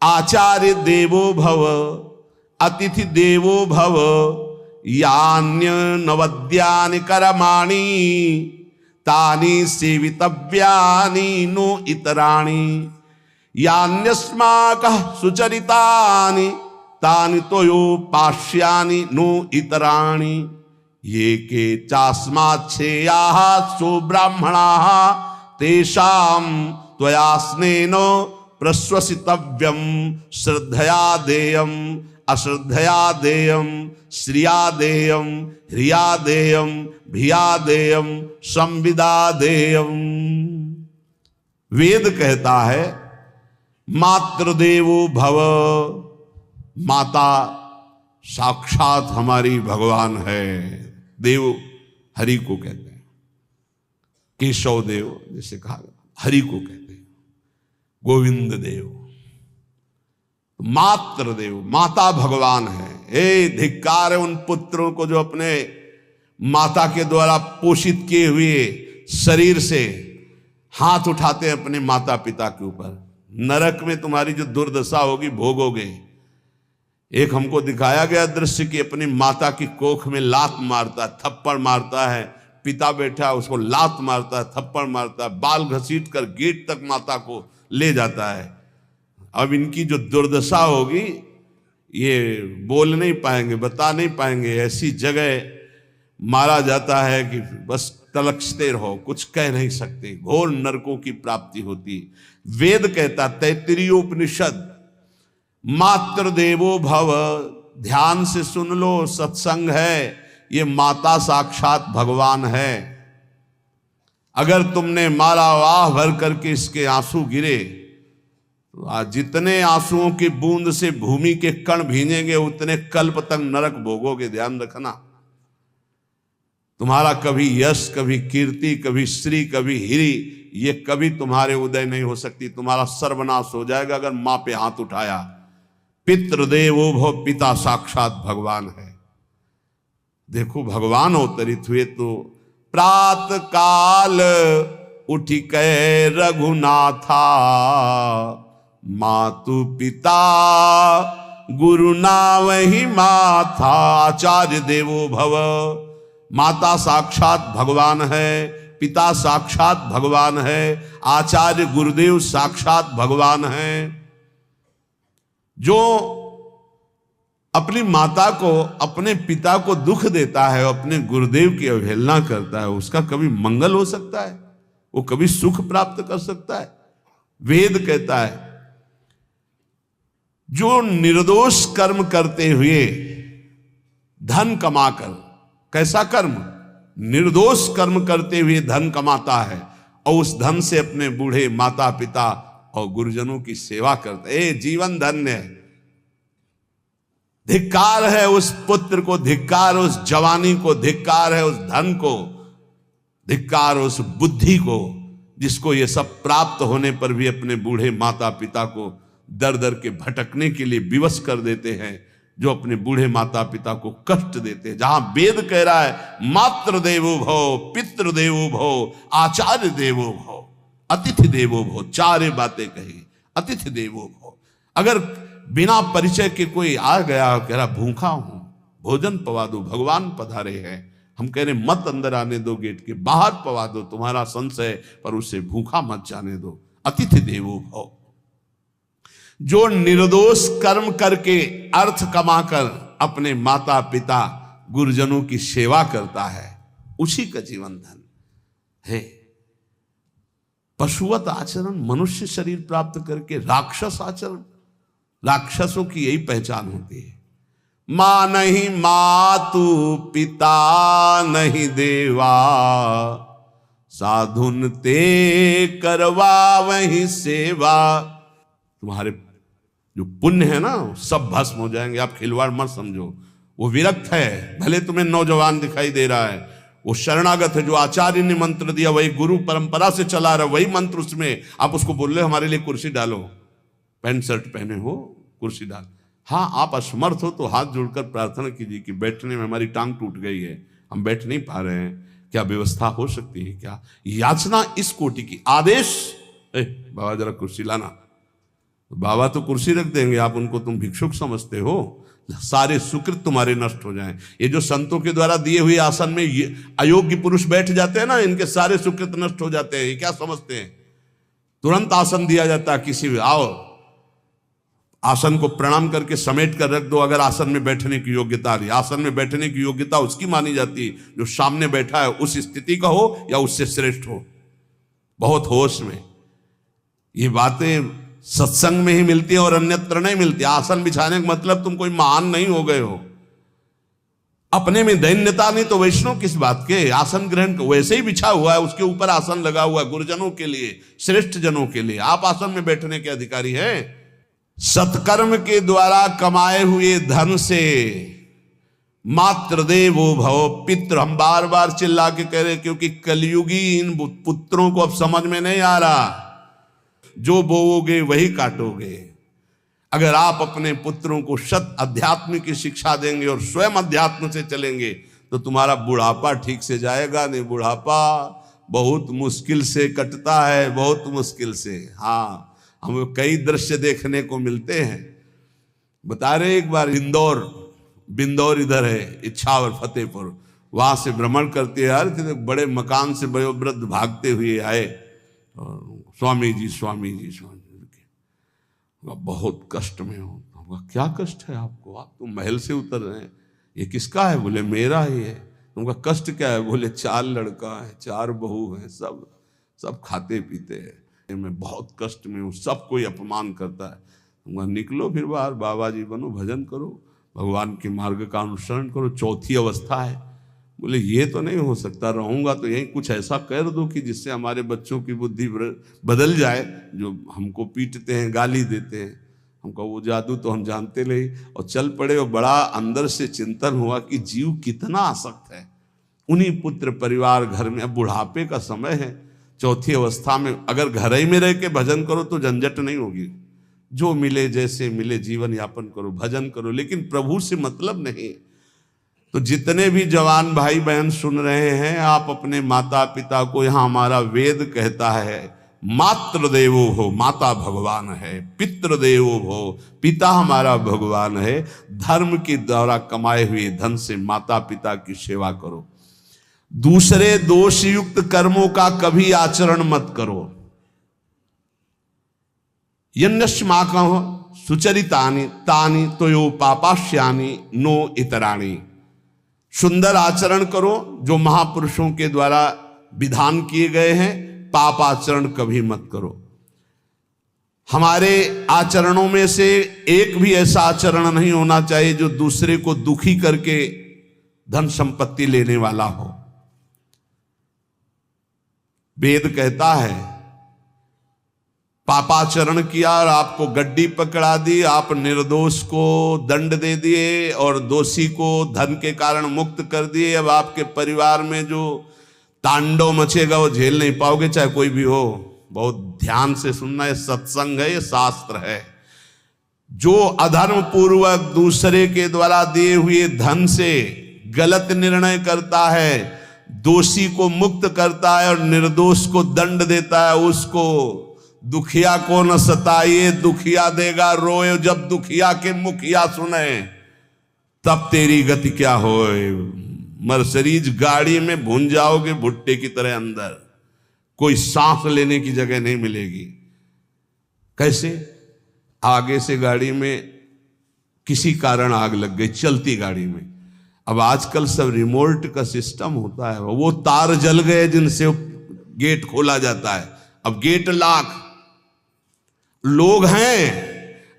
आचार्य देवो भव, अतिथि देवो भव, यान्य नवद्यानि कर्माणि तानि सेवितव्यानि नो इतराणि, यान्यस्माकः सुचरितानि तानि तोयोपास्यानि नो इतराणि, ये के चास्माच्छेयाः सो ब्राह्मणाः तेषां त्वया स्नेन प्रश्वसितव्यं, श्रद्धया देयं अश्रद्धया देयं, श्रिया देयं ह्रिया देयं भिया देयं संविदा देयं। वेद कहता है मातृदेवो भव, माता साक्षात हमारी भगवान है। देव हरि को कहते हैं, केशव देव जैसे कहा हरि को कहते हैं, गोविंद देव। मातृ देव, माता भगवान है। हे धिक्कार है उन पुत्रों को जो अपने माता के द्वारा पोषित किए हुए शरीर से हाथ उठाते हैं अपने माता पिता के ऊपर। नरक में तुम्हारी जो दुर्दशा होगी भोगोगे। एक हमको दिखाया गया दृश्य कि अपनी माता की कोख में लात मारता है, थप्पड़ मारता है, पिता बैठा है उसको लात मारता है, थप्पड़ मारता है, बाल घसीट कर गेट तक माता को ले जाता है। अब इनकी जो दुर्दशा होगी ये बोल नहीं पाएंगे, बता नहीं पाएंगे। ऐसी जगह मारा जाता है कि बस तलकते रहो, कुछ कह नहीं सकते। घोर नरकों की प्राप्ति होती। वेद कहता, तैत्तिरीयोपनिषद, मातृदेवो भव। ध्यान से सुन लो, सत्संग है, ये माता साक्षात भगवान है। अगर तुमने मारा वाह भर करके इसके आंसू गिरे तो आज जितने आंसुओं की बूंद से भूमि के कण भींजेंगे उतने कल्प तक नरक भोगोगे। ध्यान रखना, तुम्हारा कभी यश, कभी कीर्ति, कभी श्री, कभी हिरी, ये कभी तुम्हारे उदय नहीं हो सकती। तुम्हारा सर्वनाश हो जाएगा अगर मां पे हाथ उठाया। पितृदेवो भव, पिता साक्षात भगवान है। देखो भगवान अवतरित हुए तो प्रात काल उठी कै रघुनाथा, मातु पिता गुरु नावहि माथा। आचार्य देवो भव, माता साक्षात भगवान है, पिता साक्षात भगवान है, आचार्य गुरुदेव साक्षात भगवान है। जो अपनी माता को, अपने पिता को दुख देता है, अपने गुरुदेव की अवहेलना करता है, उसका कभी मंगल हो सकता है? वो कभी सुख प्राप्त कर सकता है? वेद कहता है जो निर्दोष कर्म करते हुए धन कमाकर, कैसा कर्म? निर्दोष कर्म करते हुए धन कमाता है और उस धन से अपने बूढ़े माता पिता और गुरुजनों की सेवा करता है, जीवन धन्य है। धिक्कार है उस पुत्र को, धिक्कार उस जवानी को, धिक्कार है उस धन को, धिक्कार उस बुद्धि को जिसको ये सब प्राप्त होने पर भी अपने बूढ़े माता पिता को दर दर के भटकने के लिए विवश कर देते हैं, जो अपने बूढ़े माता पिता को कष्ट देते हैं। जहां वेद कह रहा है मातृ देवो भव, पितृ देवो भव, आचार्य देवो भव, अतिथि देवो भव, चार बातें कही। अतिथि देवो भव, अगर बिना परिचय के कोई आ गया, कह रहा भूखा हूं, भोजन पवा दो, भगवान पधारे हैं, हम कह रहे मत अंदर आने दो, गेट के बाहर पवा दो, तुम्हारा संशय पर उसे भूखा मत जाने दो। अतिथि देवो भव, जो निर्दोष कर्म करके अर्थ कमाकर अपने माता पिता गुरुजनों की सेवा करता है, उसी का जीवन धन है। पशुवत आचरण, मनुष्य शरीर प्राप्त करके राक्षस आचरण, राक्षसों की यही पहचान होती है। मां नहीं मातु, पिता नहीं देवा, साधुन ते करवा वही सेवा। तुम्हारे जो पुण्य है ना सब भस्म हो जाएंगे। आप खिलवाड़ मत समझो, वो विरक्त है, भले तुम्हें नौजवान दिखाई दे रहा है, वो शरणागत है। जो आचार्य ने मंत्र दिया वही गुरु परंपरा से चला रहा, वही मंत्र उसमें। आप उसको बोल रहे हमारे लिए कुर्सी डालो, पैंट शर्ट पहने हो, कुर्सी डाल। हाँ, आप असमर्थ हो तो हाथ जोड़कर प्रार्थना कीजिए कि बैठने में हमारी टांग टूट गई है, हम बैठ नहीं पा रहे हैं, क्या व्यवस्था हो सकती है क्या? याचना इस कोटि की। आदेश, बाबा जरा कुर्सी लाना, बाबा तो कुर्सी रख देंगे, आप उनको तुम भिक्षुक समझते हो, सारे सुकृत तुम्हारे नष्ट हो जाएं। ये जो संतों के द्वारा दिए हुए आसन में ये अयोग्य पुरुष बैठ जाते हैं ना, इनके सारे सुकृत नष्ट हो जाते हैं। ये क्या समझते हैं? तुरंत आसन दिया जाता है, किसी भी आओ, आसन को प्रणाम करके समेट कर रख दो अगर आसन में बैठने की योग्यता आ रही। आसन में बैठने की योग्यता उसकी मानी जाती है जो सामने बैठा है, उस स्थिति का हो या उससे श्रेष्ठ हो। बहुत होश में ये बातें सत्संग में ही मिलती है और अन्यत्र नहीं मिलती। आसन बिछाने का मतलब तुम कोई महान नहीं हो गए हो, अपने में दैन्यता नहीं तो वैष्णव किस बात के। आसन ग्रहण वैसे ही बिछा हुआ है, उसके ऊपर आसन लगा हुआ है गुरुजनों के लिए, श्रेष्ठ जनों के लिए। आप आसन में बैठने के अधिकारी हैं। सत्कर्म के द्वारा कमाए हुए धन से मात्र देवो भव पितृ, हम बार बार चिल्ला के कह रहे, क्योंकि कलयुगी इन पुत्रों को अब समझ में नहीं आ रहा। जो बोओगे वही काटोगे। अगर आप अपने पुत्रों को सत अध्यात्म की शिक्षा देंगे और स्वयं अध्यात्म से चलेंगे तो तुम्हारा बुढ़ापा ठीक से जाएगा नहीं। बुढ़ापा बहुत मुश्किल से कटता है, बहुत मुश्किल से। हाँ, हमें कई दृश्य देखने को मिलते हैं। बता रहे एक बार बिंदौर इधर है, इच्छावर फतेहपुर, वहां से भ्रमण करते यार, बड़े मकान से वयोवृद्ध भागते हुए आए, स्वामी जी बहुत कष्ट में हो। क्या कष्ट है आपको? आप तो महल से उतर रहे हैं। ये किसका है? बोले मेरा ही है। तुमका कष्ट क्या है? बोले 4 लड़का है, 4 बहू है, सब खाते पीते हैं, मैं बहुत कष्ट में हूँ, सब कोई अपमान करता है। तुमका निकलो फिर बाहर, बाबा जी बनो, भजन करो, भगवान के मार्ग का अनुसरण करो। चौथी अवस्था है। बोले ये तो नहीं हो सकता, रहूंगा तो यहीं कुछ ऐसा कर दो कि जिससे हमारे बच्चों की बुद्धि बदल जाए, जो हमको पीटते हैं, गाली देते हैं। हमको वो जादू तो हम जानते नहीं, और चल पड़े। और बड़ा अंदर से चिंतन हुआ कि जीव कितना आसक्त है उन्हीं पुत्र परिवार घर में। अब बुढ़ापे का समय है, चौथी अवस्था में अगर घर ही में रह के भजन करो तो झंझट नहीं होगी। जो मिले जैसे मिले जीवन यापन करो, भजन करो, लेकिन प्रभु से मतलब नहीं। तो जितने भी जवान भाई बहन सुन रहे हैं, आप अपने माता पिता को, यहाँ हमारा वेद कहता है मातृ देवो हो, माता भगवान है, पितृ देवो हो, पिता हमारा भगवान है। धर्म के द्वारा कमाए हुए धन से माता पिता की सेवा करो। दूसरे दोषयुक्त कर्मों का कभी आचरण मत करो। यन्नस्माकं सुचरितानि तानि तोयो पापाश्यानि नो इतराणि। सुंदर आचरण करो जो महापुरुषों के द्वारा विधान किए गए हैं, पाप आचरण कभी मत करो। हमारे आचरणों में से एक भी ऐसा आचरण नहीं होना चाहिए जो दूसरे को दुखी करके धन संपत्ति लेने वाला हो। वेद कहता है पापाचरण किया और आपको गड्डी पकड़ा दी, आप निर्दोष को दंड दे दिए और दोषी को धन के कारण मुक्त कर दिए। अब आपके परिवार में जो तांडव मचेगा वो झेल नहीं पाओगे, चाहे कोई भी हो। बहुत ध्यान से सुनना है, सत्संग है, ये शास्त्र है। जो अधर्म पूर्वक दूसरे के द्वारा दिए हुए धन से गलत निर्णय करता है, दोषी को मुक्त करता है और निर्दोष को दंड देता है, उसको दुखिया को न सताइए, दुखिया देगा रोए। जब दुखिया के मुखिया सुने तब तेरी गति क्या होए। मर्सिडीज गाड़ी में भून जाओगे भुट्टे की तरह अंदर, कोई सांस लेने की जगह नहीं मिलेगी। कैसे? आगे से गाड़ी में किसी कारण आग लग गई, चलती गाड़ी में। अब आजकल सब रिमोट का सिस्टम होता है, वो तार जल गए जिनसे गेट खोला जाता है। अब गेट लाख लोग हैं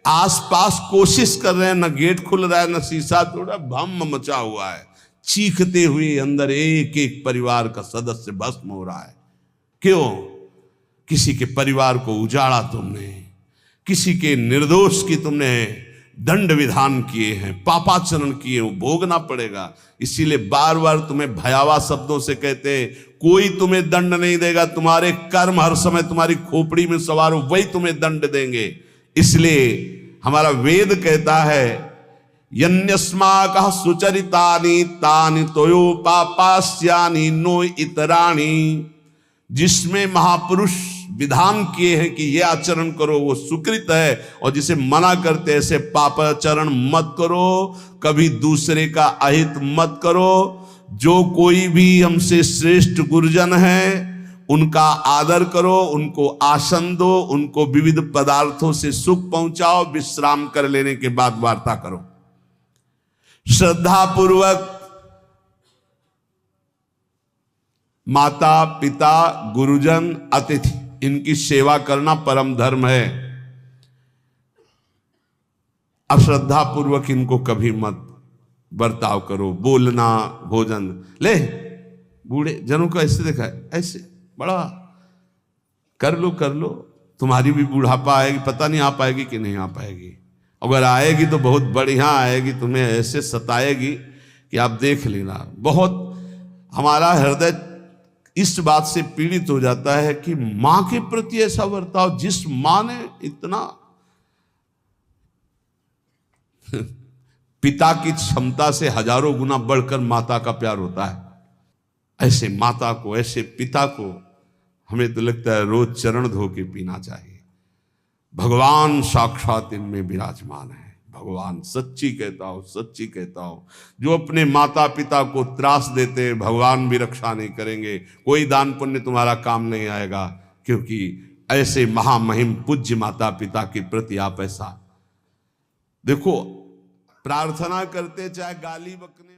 आसपास, कोशिश कर रहे हैं, न गेट खुल रहा है, न शीशा तोड़ा, भम मचा हुआ है। चीखते हुए अंदर एक एक परिवार का सदस्य भस्म हो रहा है। क्यों? किसी के परिवार को उजाड़ा तुमने, किसी के निर्दोष की तुमने दंड विधान किए हैं, पापाचरण किए, वो भोगना पड़ेगा। इसीलिए बार बार तुम्हें भयावह शब्दों से कहते हैं, कोई तुम्हें दंड नहीं देगा, तुम्हारे कर्म हर समय तुम्हारी खोपड़ी में सवार हो, वही तुम्हें दंड देंगे। इसलिए हमारा वेद कहता है यन्यस्माकः सुचरितानि तानि तोयो पापास्यानि नो इतराणि। जिसमें महापुरुष विधान किए हैं कि ये आचरण करो वो सुकृत है, और जिसे मना करते ऐसे पापाचरण मत करो, कभी दूसरे का अहित मत करो। जो कोई भी हमसे श्रेष्ठ गुरुजन है उनका आदर करो, उनको आसन दो, उनको विविध पदार्थों से सुख पहुंचाओ, विश्राम कर लेने के बाद वार्ता करो। श्रद्धा पूर्वक माता पिता गुरुजन अतिथि इनकी सेवा करना परम धर्म है। अश्रद्धा पूर्वक इनको कभी मत बर्ताव करो। बोलना, भोजन ले, बूढ़े जनों को ऐसे देखा है, ऐसे बड़ा कर लो, तुम्हारी भी बुढ़ापा आएगी, पता नहीं आ पाएगी कि नहीं आ पाएगी। अगर आएगी तो बहुत बढ़िया आएगी, तुम्हें ऐसे सताएगी कि आप देख लेना। बहुत हमारा हृदय इस बात से पीड़ित हो जाता है कि मां के प्रति ऐसा बर्ताव, जिस मां ने इतना पिता की क्षमता से हजारों गुना बढ़कर माता का प्यार होता है। ऐसे माता को, ऐसे पिता को हमें तो लगता है रोज चरण धो के पीना चाहिए। भगवान साक्षात इनमें विराजमान है। भगवान सच्ची कहता हूं, जो अपने माता पिता को त्रास देते भगवान भी रक्षा नहीं करेंगे। कोई दान पुण्य तुम्हारा काम नहीं आएगा, क्योंकि ऐसे महामहिम पूज्य माता पिता के प्रति आप ऐसा देखो, प्रार्थना करते चाहे गाली बकने